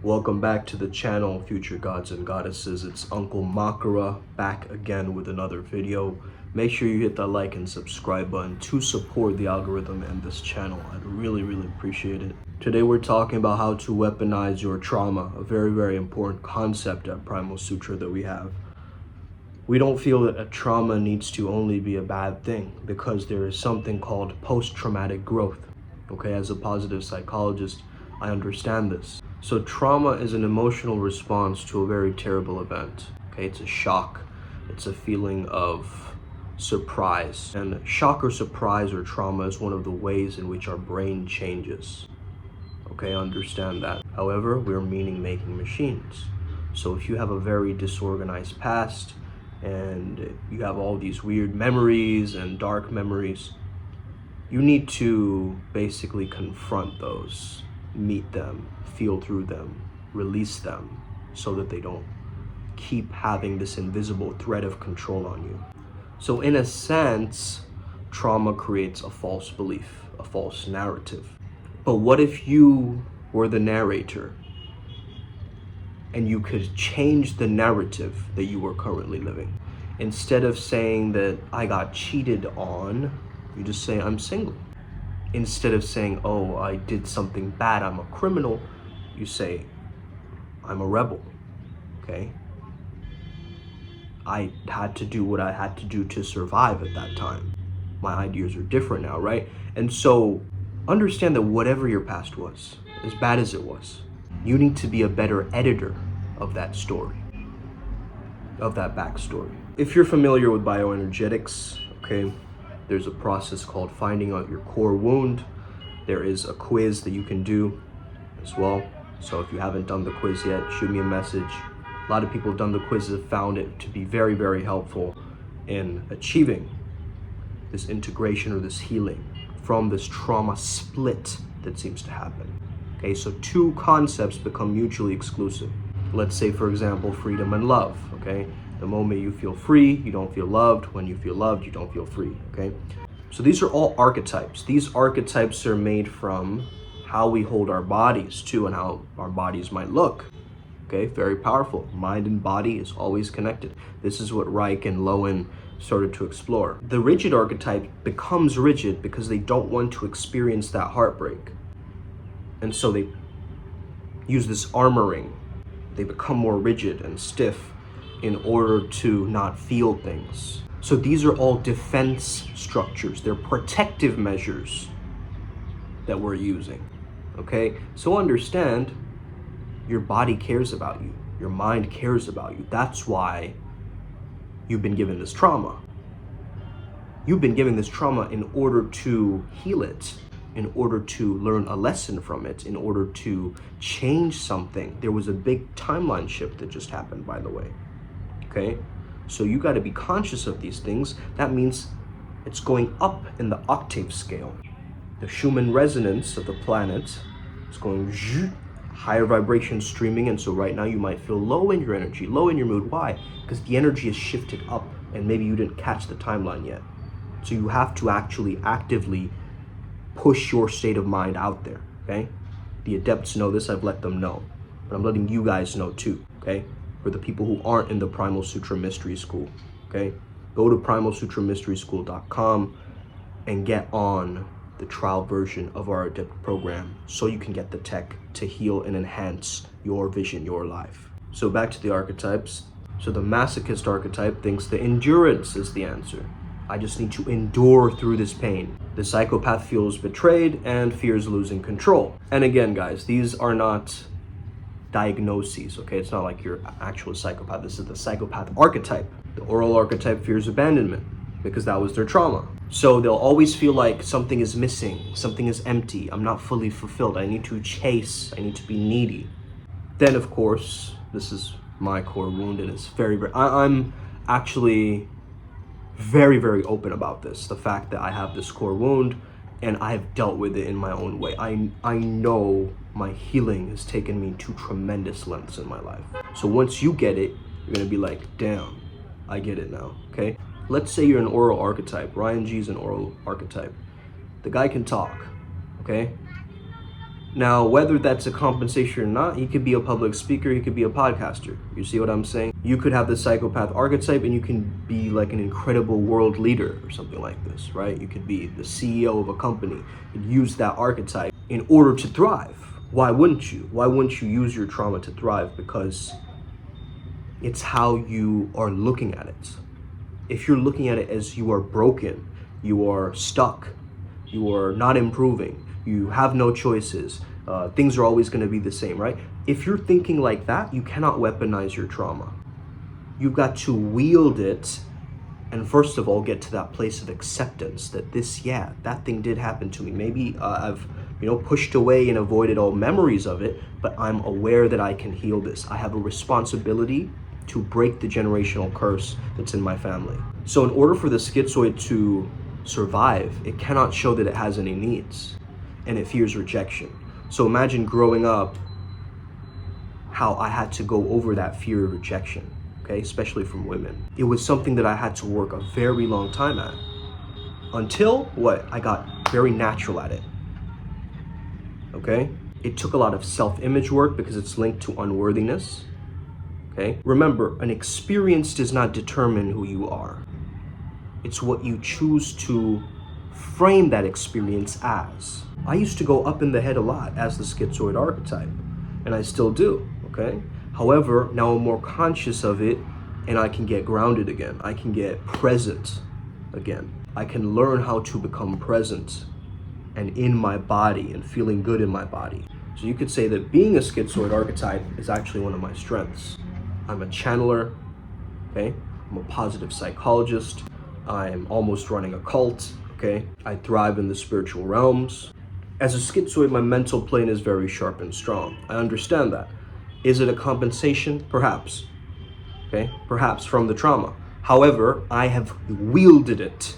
Welcome back to the channel, future gods and goddesses. It's Uncle Makara back again with another video. Make sure you hit that like and subscribe button to support the algorithm and this channel. I'd really appreciate it. Today we're talking about how to weaponize your trauma, a very important concept at Primal Sutra that we have. We don't feel that a trauma needs to only be a bad thing because there is something called post-traumatic growth. Okay, as a positive psychologist, I understand this. So trauma is an emotional response to a very terrible event. Okay, it's a shock. It's a feeling of surprise. And shock or surprise or trauma is one of the ways in which our brain changes. Okay, understand that. However, we're meaning-making machines. So if you have a very disorganized past and you have all these weird memories and dark memories, you need to basically confront those, meet them, feel through them, release them, so that they don't keep having this invisible thread of control on you. So in a sense, trauma creates a false belief, a false narrative. But what if you were the narrator and you could change the narrative that you were currently living? Instead of saying that I got cheated on, you just say I'm single. Instead of saying, oh, I did something bad, I'm a criminal, you say, I'm a rebel, okay? I had to do what I had to do to survive at that time. My ideas are different now, right? And so understand that whatever your past was, as bad as it was, you need to be a better editor of that story, of that backstory. If you're familiar with bioenergetics, okay, there's a process called finding out your core wound. There is a quiz that you can do as well. So if you haven't done the quiz yet, shoot me a message. A lot of people have done the quiz and found it to be very helpful in achieving this integration or this healing from this trauma split that seems to happen. Okay, so two concepts become mutually exclusive. Let's say, for example, freedom and love, okay? The moment you feel free, you don't feel loved. When you feel loved, you don't feel free, okay? So these are all archetypes. These archetypes are made from how we hold our bodies too and how our bodies might look, okay? Very powerful. Mind and body is always connected. This is what Reich and Lowen started to explore. The rigid archetype becomes rigid because they don't want to experience that heartbreak. And so they use this armoring. They become more rigid and stiff in order to not feel things. So these are all defense structures. They're protective measures that we're using, okay? So understand, your body cares about you. Your mind cares about you. That's why you've been given this trauma. You've been given this trauma in order to heal it, in order to learn a lesson from it, in order to change something. There was a big timeline shift that just happened, by the way. Okay, so you got to be conscious of these things. That means it's going up in the octave scale. The Schumann resonance of the planet is going higher vibration streaming, and so right now you might feel low in your energy, low in your mood. Why? Because the energy is shifted up, and maybe you didn't catch the timeline yet. So you have to actually actively push your state of mind out there, okay? The adepts know this, I've let them know, but I'm letting you guys know too, okay? For the people who aren't in the Primal Sutra Mystery School, okay? Go to primalsutramysteryschool.com and get on the trial version of our adept program so you can get the tech to heal and enhance your vision, your life. So back to the archetypes. So the masochist archetype thinks the endurance is the answer. I just need to endure through this pain. The psychopath feels betrayed and fears losing control. And again, guys, these are not diagnoses, okay? It's not like you're an actual psychopath. This is the psychopath archetype. The oral archetype fears abandonment because that was their trauma. So they'll always feel like something is missing, something is empty, I'm not fully fulfilled, I need to chase, I need to be needy. Then of course, this is my core wound, and it's I'm actually very open about this, the fact that I have this core wound and I've dealt with it in my own way. I know my healing has taken me to tremendous lengths in my life. So once you get it, you're gonna be like, damn, I get it now, okay? Let's say you're an oral archetype. Ryan G's an oral archetype. The guy can talk, okay? Now, whether that's a compensation or not, he could be a public speaker, he could be a podcaster. You see what I'm saying? You could have the psychopath archetype and you can be like an incredible world leader or something like this, right? You could be the CEO of a company and use that archetype in order to thrive. Why wouldn't you? Why wouldn't you use your trauma to thrive? Because it's how you are looking at it. If you're looking at it as you are broken, you are stuck, you are not improving, you have no choices, things are always going to be the same, right? If you're thinking like that, you cannot weaponize your trauma. You've got to wield it and first of all get to that place of acceptance that that thing did happen to me. Maybe I've pushed away and avoided all memories of it, but I'm aware that I can heal this. I have a responsibility to break the generational curse that's in my family. So in order for the schizoid to survive, it cannot show that it has any needs, and it fears rejection. So imagine growing up, how I had to go over that fear of rejection, okay, especially from women. It was something that I had to work a very long time at, until I got very natural at it, okay? It took a lot of self-image work because it's linked to unworthiness, okay? Remember, an experience does not determine who you are. It's what you choose to frame that experience as. I used to go up in the head a lot as the schizoid archetype, and I still do, okay? However, now I'm more conscious of it, and I can get grounded again. I can get present again. I can learn how to become present and in my body and feeling good in my body. So you could say that being a schizoid archetype is actually one of my strengths. I'm a channeler, okay? I'm a positive psychologist. I'm almost running a cult, okay? I thrive in the spiritual realms. As a schizoid, my mental plane is very sharp and strong. I understand that. Is it a compensation? Perhaps, okay? Perhaps from the trauma. However, I have wielded it.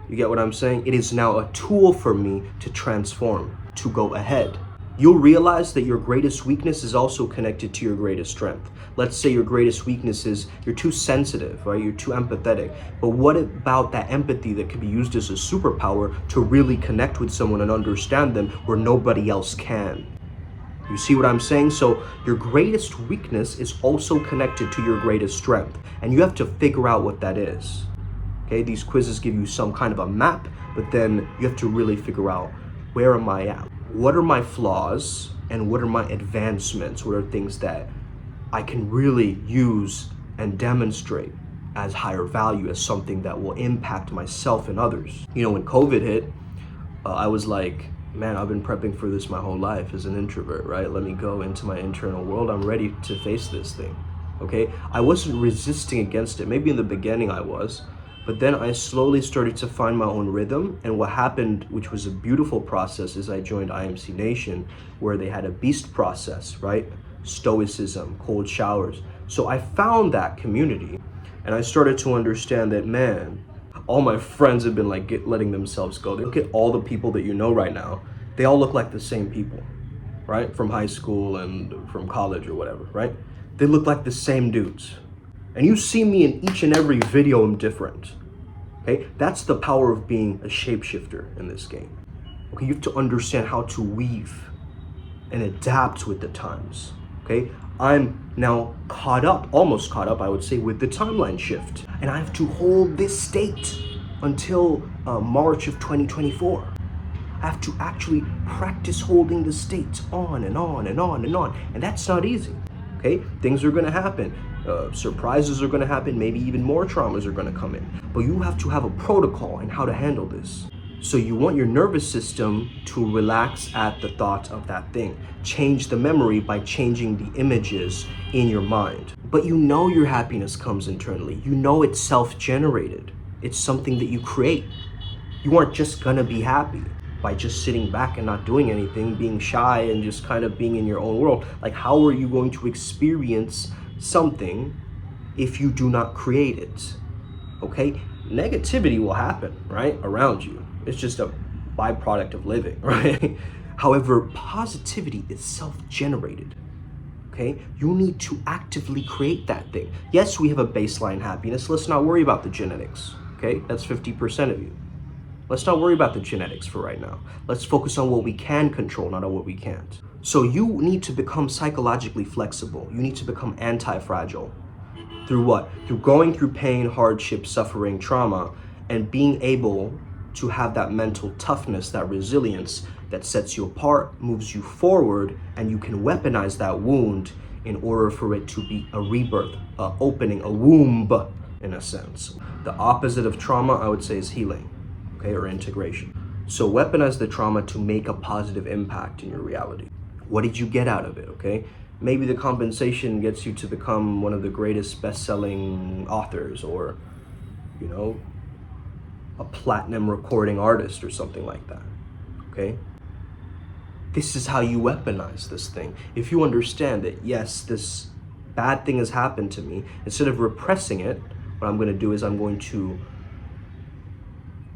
You get what I'm saying? It is now a tool for me to transform, to go ahead. You'll realize that your greatest weakness is also connected to your greatest strength. Let's say your greatest weakness is you're too sensitive, right? You're too empathetic. But what about that empathy that can be used as a superpower to really connect with someone and understand them where nobody else can? You see what I'm saying? So your greatest weakness is also connected to your greatest strength, and you have to figure out what that is. Okay, these quizzes give you some kind of a map, but then you have to really figure out, where am I at? What are my flaws and what are my advancements? What are things that I can really use and demonstrate as higher value, as something that will impact myself and others? When COVID hit, I was like, man, I've been prepping for this my whole life as an introvert, right? Let me go into my internal world. I'm ready to face this thing, okay? I wasn't resisting against it. Maybe in the beginning I was, but then I slowly started to find my own rhythm. And what happened, which was a beautiful process, is I joined IMC Nation, where they had a beast process, right? Stoicism, cold showers. So I found that community, and I started to understand that, man, all my friends have been like letting themselves go. They look at all the people that you know right now. They all look like the same people, right? From high school and from college or whatever, right? They look like the same dudes. And you see me in each and every video, I'm different, okay? That's the power of being a shapeshifter in this game, okay? You have to understand how to weave and adapt with the times, okay? I'm now almost caught up, I would say, with the timeline shift. And I have to hold this state until March of 2024. I have to actually practice holding the states on and on and on and on. And that's not easy, okay? Things are gonna happen. Surprises are going to happen, maybe even more traumas are going to come in. But you have to have a protocol in how to handle this. So you want your nervous system to relax at the thought of that thing. Change the memory by changing the images in your mind. But your happiness comes internally. It's self-generated. It's something that you create. You aren't just going to be happy by just sitting back and not doing anything, being shy and just kind of being in your own world. Like, how are you going to experience something if you do not create it? Okay, negativity will happen, right, around you. It's just a byproduct of living, right? However, positivity is self-generated, okay? You need to actively create that thing. Yes, we have a baseline happiness. Let's not worry about the genetics, okay? That's 50% of you. Let's not worry about the genetics for right now. Let's focus on what we can control, not on what we can't. So you need to become psychologically flexible. You need to become anti-fragile. Through what? Through going through pain, hardship, suffering, trauma, and being able to have that mental toughness, that resilience that sets you apart, moves you forward, and you can weaponize that wound in order for it to be a rebirth, a opening, a womb, in a sense. The opposite of trauma, I would say, is healing, okay, or integration. So weaponize the trauma to make a positive impact in your reality. What did you get out of it, okay? Maybe the compensation gets you to become one of the greatest best-selling authors, or, you know, a platinum recording artist or something like that, okay? This is how you weaponize this thing. If you understand that, yes, this bad thing has happened to me, instead of repressing it, what I'm going to do is I'm going to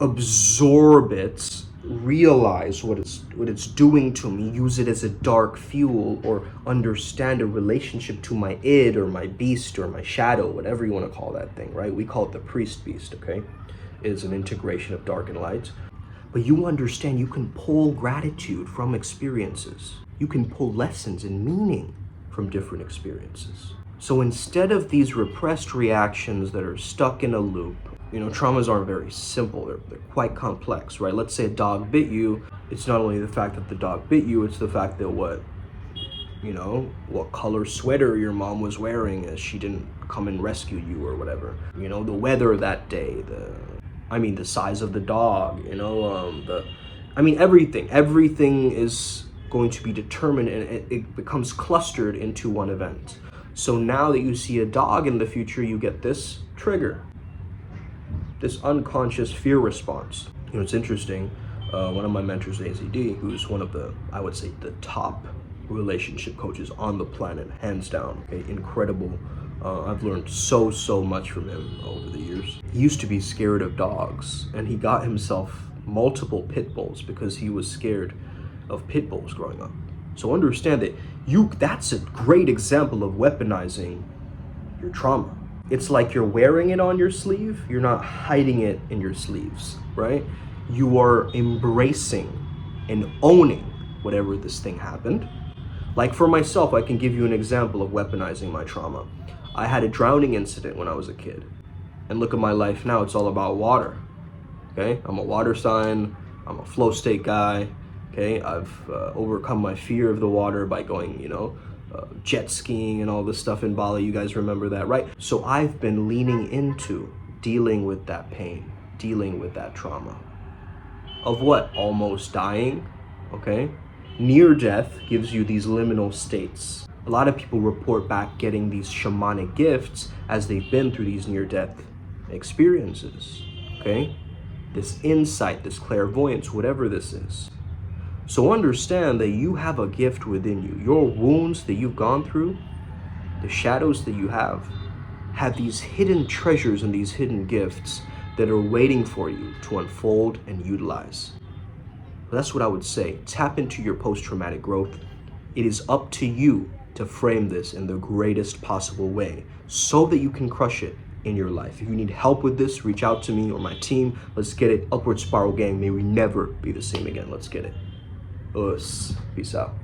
absorb it, realize what it's doing to me, use it as a dark fuel, or understand a relationship to my id or my beast or my shadow, whatever you want to call that thing, right? We call it the priest beast, okay? It's an integration of dark and light. But you understand you can pull gratitude from experiences. You can pull lessons and meaning from different experiences. So instead of these repressed reactions that are stuck in a loop, you know, traumas aren't very simple. They're quite complex, right? Let's say a dog bit you. It's not only the fact that the dog bit you, it's the fact that what color sweater your mom was wearing as she didn't come and rescue you or whatever. You know, the weather that day, the size of the dog, everything is going to be determined, and it becomes clustered into one event. So now that you see a dog in the future, you get this trigger, this unconscious fear response. You know, it's interesting. One of my mentors, AZD, who's one of the, I would say, the top relationship coaches on the planet, hands down, okay, incredible. I've learned so much from him over the years. He used to be scared of dogs, and he got himself multiple pit bulls because he was scared of pit bulls growing up. So understand that that's a great example of weaponizing your trauma. It's like you're wearing it on your sleeve, you're not hiding it in your sleeves, right? You are embracing and owning whatever this thing happened. Like for myself, I can give you an example of weaponizing my trauma. I had a drowning incident when I was a kid. And look at my life now, it's all about water, okay? I'm a water sign, I'm a flow state guy, okay? I've overcome my fear of the water by going, jet skiing and all this stuff in Bali. You guys remember that, right? So I've been leaning into dealing with that pain, dealing with that trauma. Of what? Almost dying, okay? Near death gives you these liminal states. A lot of people report back getting these shamanic gifts as they've been through these near-death experiences, okay? This insight, this clairvoyance, whatever this is. So understand that you have a gift within you. Your wounds that you've gone through, the shadows that you have these hidden treasures and these hidden gifts that are waiting for you to unfold and utilize. That's what I would say. Tap into your post-traumatic growth. It is up to you to frame this in the greatest possible way so that you can crush it in your life. If you need help with this, reach out to me or my team. Let's get it. Upward Spiral Gang. May we never be the same again. Let's get it. Peace out.